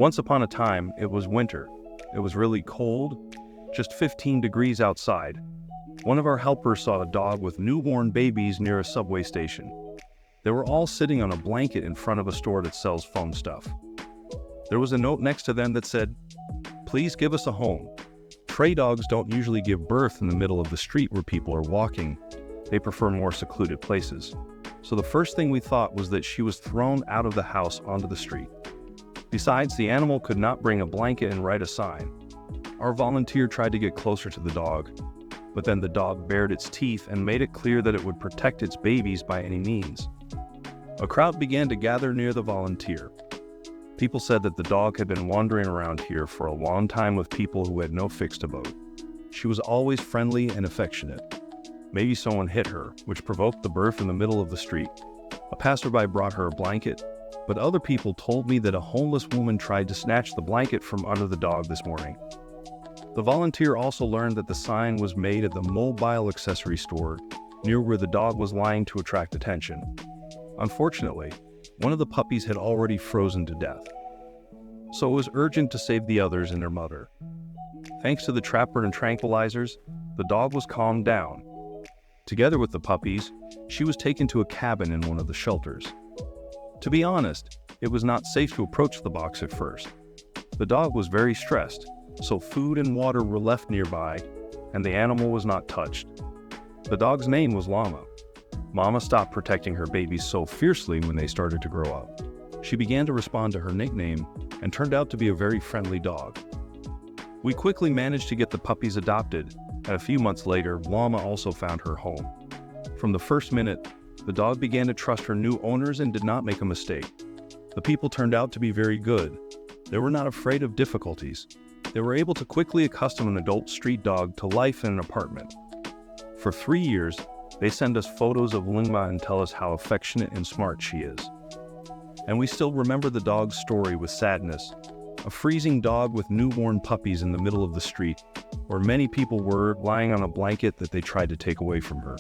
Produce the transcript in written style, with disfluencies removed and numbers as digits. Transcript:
Once upon a time, it was winter. It was really cold, just 15 degrees outside. One of our helpers saw a dog with newborn babies near a subway station. They were all sitting on a blanket in front of a store that sells foam stuff. There was a note next to them that said, "Please give us a home." Stray dogs don't usually give birth in the middle of the street where people are walking. They prefer more secluded places. So the first thing we thought was that she was thrown out of the house onto the street. Besides, the animal could not bring a blanket and write a sign. Our volunteer tried to get closer to the dog, but then the dog bared its teeth and made it clear that it would protect its babies by any means. A crowd began to gather near the volunteer. People said that the dog had been wandering around here for a long time with people who had no fixed abode. She was always friendly and affectionate. Maybe someone hit her, which provoked the birth in the middle of the street. A passerby brought her a blanket, but other people told me that a homeless woman tried to snatch the blanket from under the dog this morning. The volunteer also learned that the sign was made at the mobile accessory store near where the dog was lying to attract attention. Unfortunately, one of the puppies had already frozen to death. So it was urgent to save the others and their mother. Thanks to the trapper and tranquilizers, the dog was calmed down. Together with the puppies, she was taken to a cabin in one of the shelters. To be honest, it was not safe to approach the box at first. The dog was very stressed, so food and water were left nearby, and the animal was not touched. The dog's name was Llama. Mama stopped protecting her babies so fiercely when they started to grow up. She began to respond to her nickname and turned out to be a very friendly dog. We quickly managed to get the puppies adopted, and a few months later, Llama also found her home. From the first minute, the dog began to trust her new owners and did not make a mistake. The people turned out to be very good. They were not afraid of difficulties. They were able to quickly accustom an adult street dog to life in an apartment. For 3 years, they send us photos of Llama and tell us how affectionate and smart she is. And we still remember the dog's story with sadness. A freezing dog with newborn puppies in the middle of the street, where many people were lying on a blanket that they tried to take away from her.